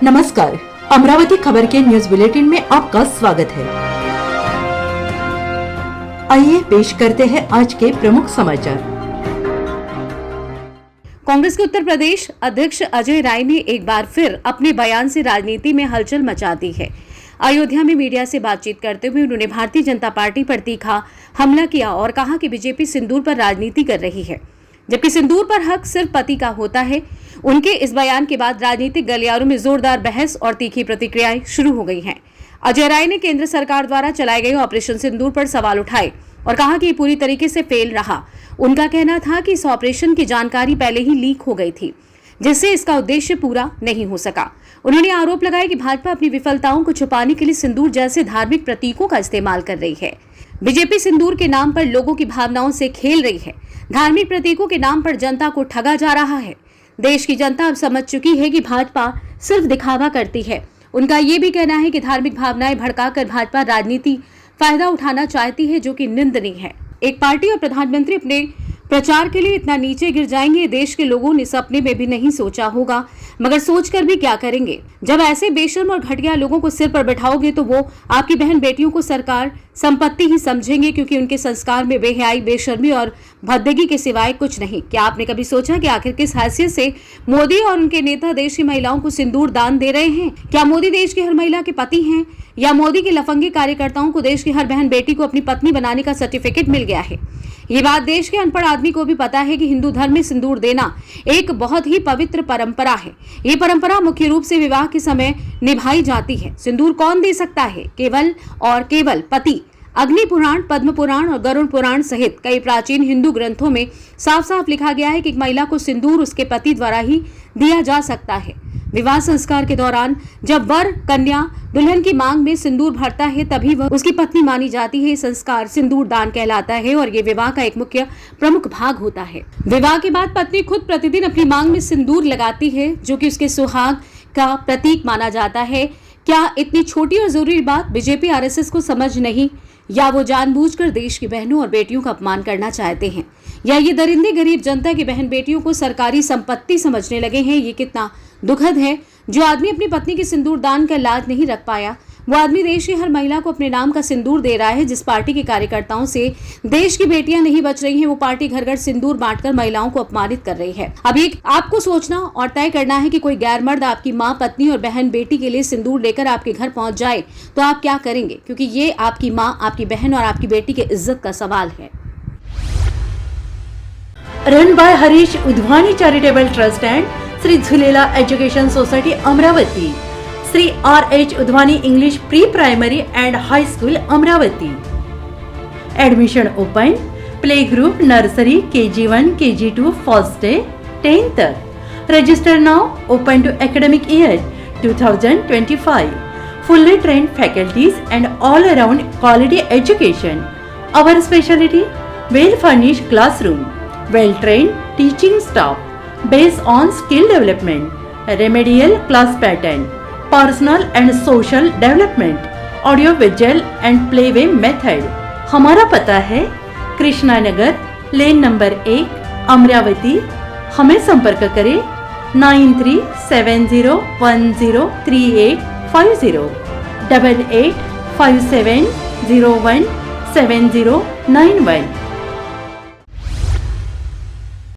नमस्कार, अमरावती खबर के न्यूज बुलेटिन में आपका स्वागत है। आइए पेश करते हैं आज के प्रमुख समाचार। कांग्रेस के उत्तर प्रदेश अध्यक्ष अजय राय ने एक बार फिर अपने बयान से राजनीति में हलचल मचा दी है। अयोध्या में मीडिया से बातचीत करते हुए उन्होंने भारतीय जनता पार्टी पर तीखा हमला किया और कहा कि बीजेपी सिंदूर पर राजनीति कर रही है, जबकि सिंदूर पर हक सिर्फ पति का होता है। उनके इस बयान के बाद राजनीतिक गलियारों में जोरदार बहस और तीखी प्रतिक्रियाएं शुरू हो गई हैं। अजय राय ने केंद्र सरकार द्वारा चलाए गए ऑपरेशन सिंदूर पर सवाल उठाए और कहा कि ये पूरी तरीके से फेल रहा। उनका कहना था कि इस ऑपरेशन की जानकारी पहले ही लीक हो गई थी, जिससे इसका उद्देश्य पूरा नहीं हो सका। उन्होंने आरोप लगाया कि भाजपा अपनी विफलताओं को छुपाने के लिए सिंदूर जैसे धार्मिक प्रतीकों का इस्तेमाल कर रही है। बीजेपी सिंदूर के नाम पर लोगों की भावनाओं से खेल रही है। धार्मिक प्रतीकों के नाम पर जनता को ठगा जा रहा है। देश की जनता अब समझ चुकी है कि भाजपा सिर्फ दिखावा करती है। उनका ये भी कहना है कि धार्मिक भावनाएं भड़काकर भाजपा राजनीति फायदा उठाना चाहती है, जो कि निंदनीय है। एक पार्टी और प्रधानमंत्री अपने प्रचार के लिए इतना नीचे गिर जाएंगे, देश के लोगों ने सपने में भी नहीं सोचा होगा, मगर सोचकर भी क्या करेंगे। जब ऐसे बेशर्म और घटिया लोगों को सिर पर बैठाओगे तो वो आपकी बहन बेटियों को सरकार संपत्ति ही समझेंगे, क्योंकि उनके संस्कार में बेहयाई, बेशर्मी और भद्दगी के सिवाय कुछ नहीं। क्या आपने कभी सोचा कि आखिर किस हैसियत से मोदी और उनके नेता देश की महिलाओं को सिंदूर दान दे रहे हैं? क्या मोदी देश की हर महिला के पति हैं, या मोदी के लफंगे कार्यकर्ताओं को देश की हर बहन बेटी को अपनी पत्नी बनाने का सर्टिफिकेट मिल गया है? ये बात देश के अनपढ़ आदमी को भी पता है कि हिंदू धर्म में सिंदूर देना एक बहुत ही पवित्र परंपरा है। ये परंपरा मुख्य रूप से विवाह के समय निभाई जाती है। सिंदूर कौन दे सकता है? केवल और केवल पति। अग्नि पुराण, पद्म पुराण और गरुड़ पुराण सहित कई प्राचीन हिंदू ग्रंथों में साफ साफ लिखा गया है कि एक महिला को सिंदूर उसके पति द्वारा ही दिया जा सकता है। विवाह संस्कार के दौरान जब वर कन्या दुल्हन की मांग में सिंदूर भरता है, तभी वह उसकी पत्नी मानी जाती है। संस्कार सिंदूर दान कहलाता है और ये विवाह का एक मुख्य प्रमुख भाग होता है। विवाह के बाद पत्नी खुद प्रतिदिन अपनी मांग में सिंदूर लगाती है, जो कि उसके सुहाग का प्रतीक माना जाता है। क्या इतनी छोटी और जरूरी बात बीजेपी आरएसएस को समझ नहीं, या वो जानबूझकर देश की बहनों और बेटियों का अपमान करना चाहते हैं, या ये दरिंदे गरीब जनता की बहन बेटियों को सरकारी संपत्ति समझने लगे हैं? ये कितना दुखद है। जो आदमी अपनी पत्नी के सिंदूर दान का लाज नहीं रख पाया, वो आदमी देश की हर महिला को अपने नाम का सिंदूर दे रहा है। जिस पार्टी के कार्यकर्ताओं से देश की बेटियां नहीं बच रही हैं, वो पार्टी घर घर सिंदूर बांटकर महिलाओं को अपमानित कर रही है। अब एक आपको सोचना और तय करना है कि कोई गैर मर्द आपकी माँ, पत्नी और बहन बेटी के लिए सिंदूर लेकर आपके घर पहुंच जाए तो आप क्या करेंगे, क्योंकि ये आपकी माँ, आपकी बहन और आपकी बेटी की इज्जत का सवाल है। Run by Harish Udwani charitable trust and Shri Jhulelal education society Amravati, Shri RH Udwani English pre primary and high school Amravati. Admission open. Play group nursery KG1 KG2 first day 10th तक। Register now. Open to academic year 2025। Fully trained faculties and all around quality education. Our speciality well furnished classroom, well trained teaching staff based on skill development, remedial class pattern, personal and social development, audio visual and playway method। हमारा पता है Krishna Nagar, lane number 1, Amravati. हमें संपर्क करें 9370103850 8857017091।